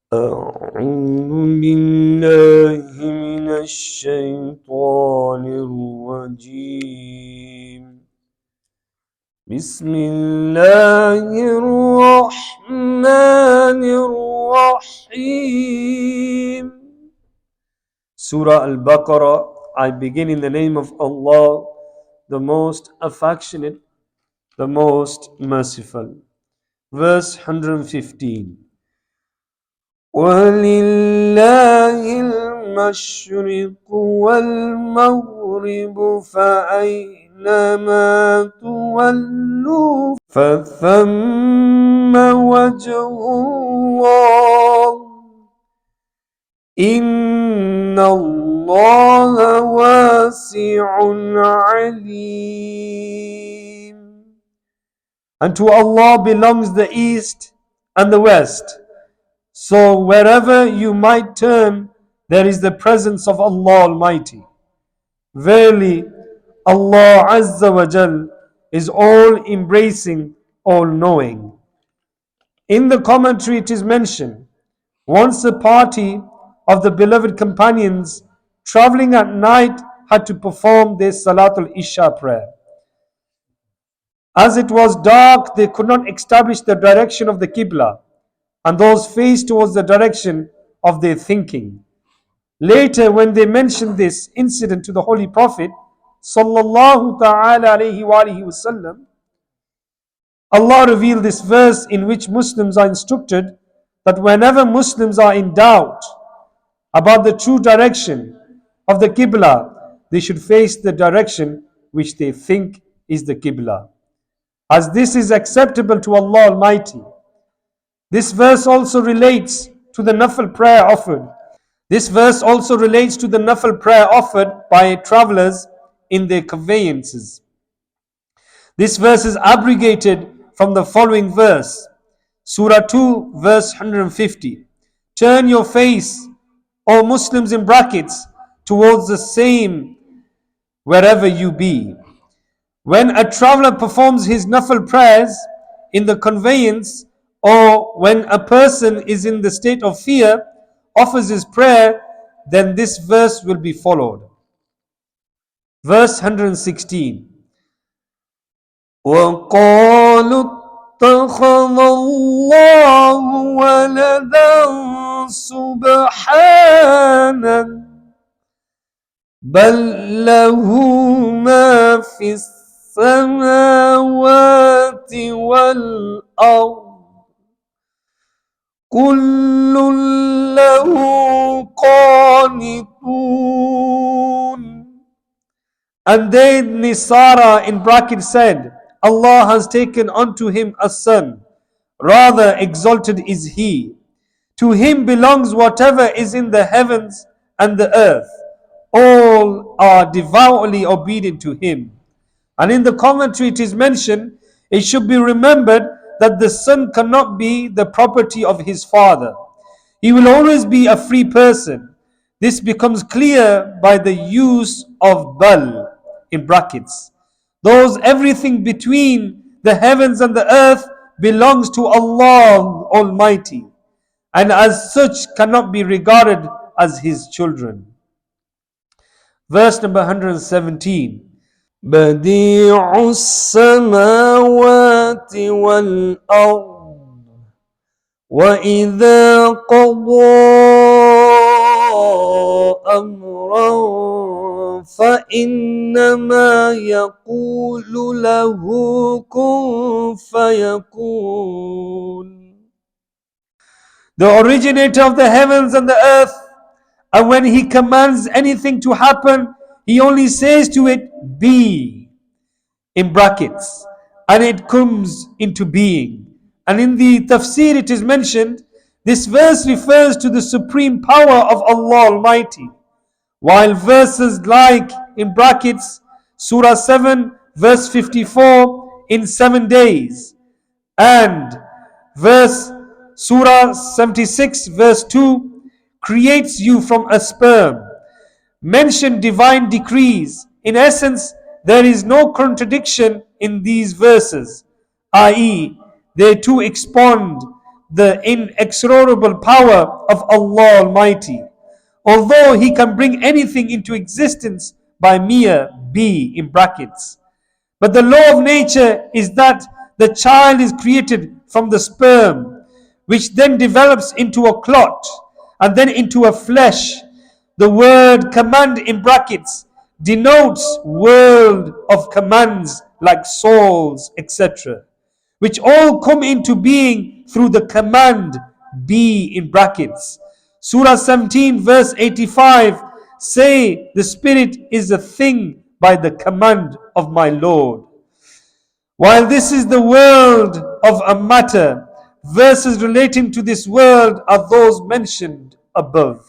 أعوذ بالله من الشيطان الرجيم بسم الله الرحمن الرحيم Surah Al-Baqarah. I begin in the name of Allah, the most affectionate, the most merciful. Verse 115. وَلِلَّهِ الْمَشْرِقُ وَالْمَغْرِبُ فَأَيْنَمَا تُوَلُّوا فَثَمَّ وَجْهُ اللَّهِ إِنَّ اللَّهَ وَاسِعٌ عَلِيمٌ. And to Allah belongs the east and the west. So wherever you might turn, there is the presence of Allah Almighty. Verily, Allah Azza wa Jal is all embracing, all knowing. In the commentary it is mentioned, once a party of the beloved companions traveling at night had to perform their Salatul Isha prayer. As it was dark, they could not establish the direction of the Qibla, and those faced towards the direction of their thinking. Later, when they mentioned this incident to the Holy Prophet sallallahu ta'ala alayhi wa alihi wasallam, Allah revealed this verse in which Muslims are instructed that whenever Muslims are in doubt about the true direction of the Qibla, they should face the direction which they think is the Qibla, as this is acceptable to Allah Almighty. This verse also relates to the Nafil prayer offered. This verse also relates to the Nafil prayer offered by travelers in their conveyances. This verse is abrogated from the following verse, Surah 2, verse 150. Turn your face, O Muslims in brackets, towards the same wherever you be. When a traveler performs his Nafil prayers in the conveyance, or when a person is in the state of fear, offers his prayer, then this verse will be followed. Verse 116. وَقَالُوا اتَّخَذَ اللَّهُ وَلَدًا سُبْحَانَهُ بَلْ لَهُ مَا فِي السَّمَاوَاتِ وَالْأَرْضِ كُلٌّ لَهُ قَانِتُونَ. And they, Nisara in bracket, said, Allah has taken unto him a son, rather exalted is he. To him belongs whatever is in the heavens and the earth. All are devoutly obedient to him. And in the commentary it is mentioned, it should be remembered that the son cannot be the property of his father. He will always be a free person. This becomes clear by the use of bal in brackets. Those everything between the heavens and the earth belongs to Allah Almighty, and as such cannot be regarded as his children. Verse number 117. بديع السماوات والأرض وإذا قضى أمرا فإنما يقول له كن فيكون. The originator of the heavens and the earth, and when he commands anything to happen, he only says to it, be, in brackets, and it comes into being. And in the Tafseer it is mentioned, this verse refers to the supreme power of Allah Almighty, while verses like, in brackets, Surah 7, verse 54, in 7 days, and verse Surah 76, verse 2, creates you from a sperm, mention divine decrees. In essence, there is no contradiction in these verses, i.e., they too expound the inexorable power of Allah Almighty, although He can bring anything into existence by mere be in brackets. But the law of nature is that the child is created from the sperm, which then develops into a clot and then into a flesh. The word command in brackets denotes world of commands like souls, etc., which all come into being through the command be in brackets. Surah 17 verse 85 say the spirit is a thing by the command of my Lord. While this is the world of a matter, verses relating to this world are those mentioned above.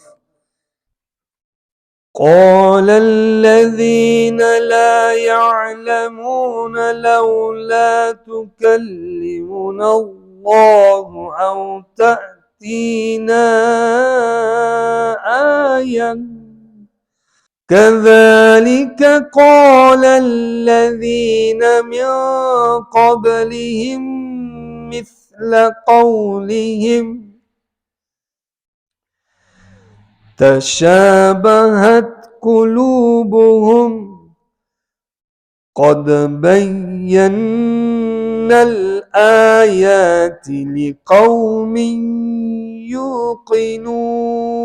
قال الذين لا يعلمون لولا تكلمنا الله أو تأتينا آية كذلك قال الذين من قبلهم مثل قولهم تشابهت قلوبهم قد بينا الآيات لقوم يوقنون.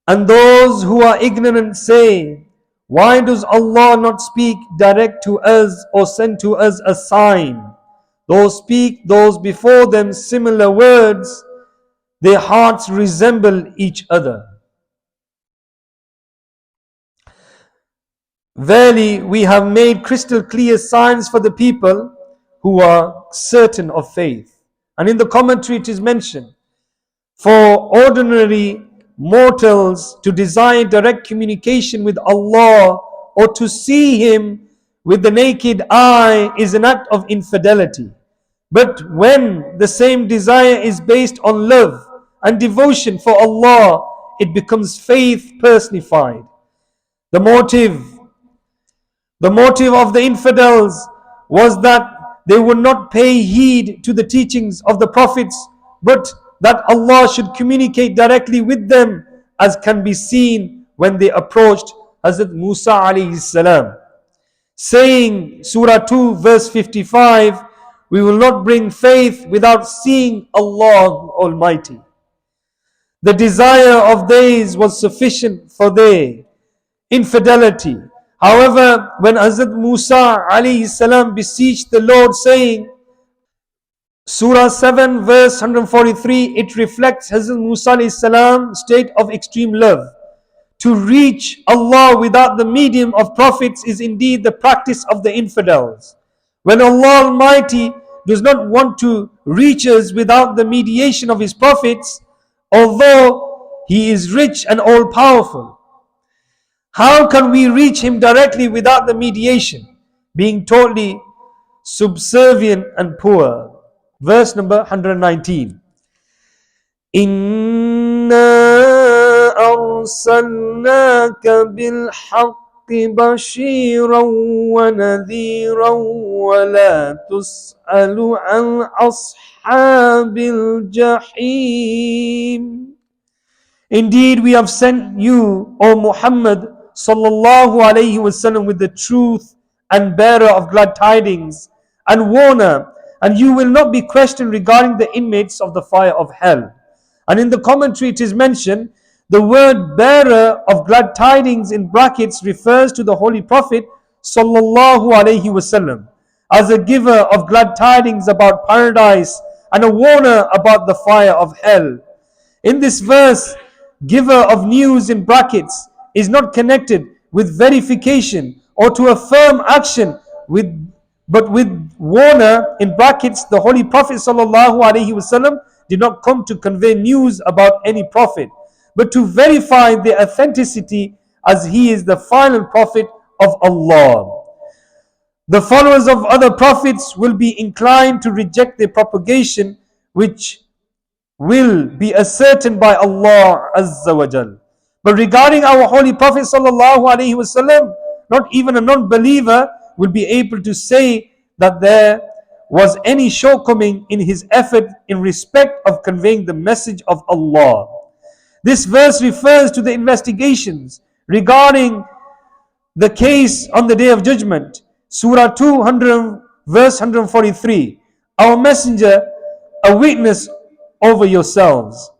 And those who are ignorant say, why does Allah not speak direct to us or send to us a sign? Those speak those before them similar words, their hearts resemble each other. Verily, we have made crystal clear signs for the people who are certain of faith. And in the commentary it is mentioned, for ordinary mortals to desire direct communication with Allah or to see Him with the naked eye is an act of infidelity. But when the same desire is based on love and devotion for Allah, it becomes faith personified. The motive of the infidels was that they would not pay heed to the teachings of the prophets, but that Allah should communicate directly with them, as can be seen when they approached Hazrat Musa alayhi salam, saying, Surah 2 verse 55, we will not bring faith without seeing Allah Almighty. The desire of theirs was sufficient for their infidelity. However, when Hazrat Musa alayhi salam beseeched the Lord saying, Surah 7 verse 143, it reflects Hazrat Musa alayhi salam's state of extreme love. To reach Allah without the medium of prophets is indeed the practice of the infidels. When Allah Almighty does not want to reach us without the mediation of His prophets, although He is rich and all-powerful, how can we reach Him directly without the mediation, being totally subservient and poor? Verse number 119. إِنَّا أَرْسَلْنَاكَ بِالْحَقِّ بَشِيرًا وَنَذِيرًا وَلَا تُسْأَلُ عَنْ أَصْحَابِ الْجَحِيمِ. Indeed, we have sent you, O Muhammad sallallahu alayhi wasallam, with the truth and bearer of glad tidings and warner, and you will not be questioned regarding the inmates of the fire of hell. And in the commentary it is mentioned, the word bearer of glad tidings in brackets refers to the Holy Prophet sallallahu alayhi wasallam as a giver of glad tidings about paradise and a warner about the fire of hell. In this verse, giver of news in brackets is not connected with verification or to affirm action, but with warner in brackets. The Holy Prophet sallallahu alaihi wasallam did not come to convey news about any prophet, but to verify their authenticity, as he is the final prophet of Allah. The followers of other prophets will be inclined to reject their propagation, which will be ascertained by Allah Azza wa Jal. But regarding our Holy Prophet sallallahu alaihi wasallam, not even a non-believer will be able to say that there was any shortcoming in his effort in respect of conveying the message of Allah. This verse refers to the investigations regarding the case on the Day of Judgment. Surah 200, verse 143. Our Messenger, a witness over yourselves.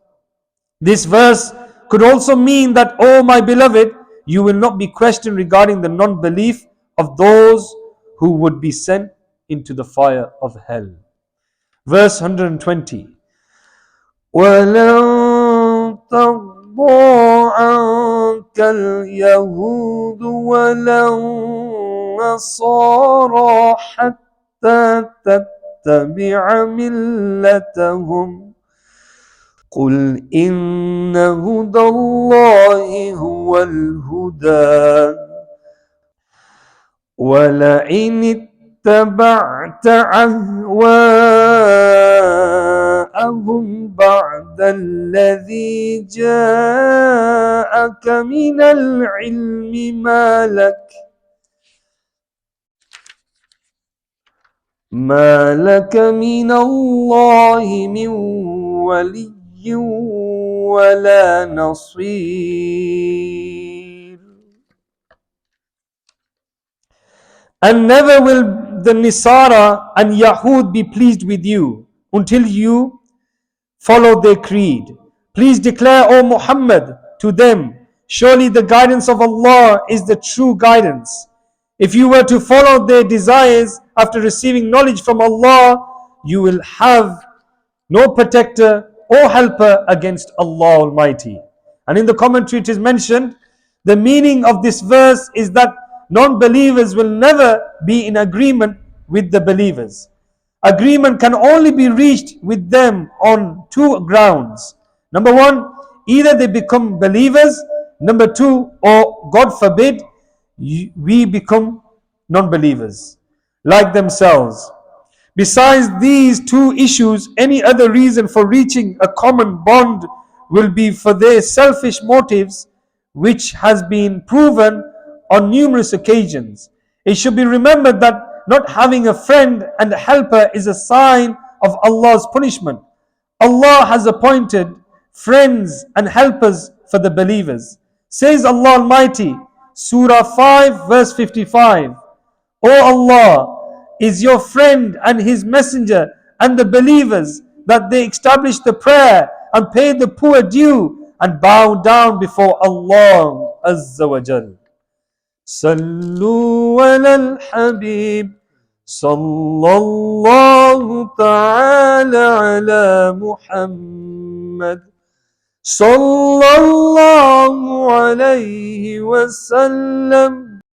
This verse could also mean that, O my beloved, you will not be questioned regarding the non-belief of those who would be sent into the fire of hell. Verse 120. وَلَن تَرْضَىٰ عَنكَ الْيَهُودُ وَلَا النَّصَارَىٰ حَتَّىٰ تَتَّبِعَ مِلَّتَهُمْ قُلْ إِنَّ هُدَى اللَّهِ هُوَ الْهُدَىٰ وَلَئِنِ اتَّبَعْتَ أَهْوَاءَهُمْ بَعْدَ الَّذِي جَاءَكَ مِنَ الْعِلْمِ مَا لَكَ مِنَ اللَّهِ مِنْ وَلِيٍّ وَلَا نَصِيرٍ. And never will the Nisara and Yahud be pleased with you until you follow their creed. Please declare, O Muhammad, to them, surely the guidance of Allah is the true guidance. If you were to follow their desires after receiving knowledge from Allah, you will have no protector or helper against Allah Almighty. And in the commentary it is mentioned, the meaning of this verse is that non-believers will never be in agreement with the believers. Agreement can only be reached with them on two grounds. Number one, either they become believers. Number two, or God forbid, we become non-believers like themselves. Besides these two issues, any other reason for reaching a common bond will be for their selfish motives, which has been proven on numerous occasions. It should be remembered that not having a friend and a helper is a sign of Allah's punishment. Allah has appointed friends and helpers for the believers. Says Allah Almighty, Surah 5 verse 55, O Allah is your friend and his messenger and the believers, that they establish the prayer and pay the poor due and bow down before Allah Azza wa Jal. Sallu ala al-Habib Sallallahu ta'ala ala Muhammad Sallallahu alayhi wa sallam.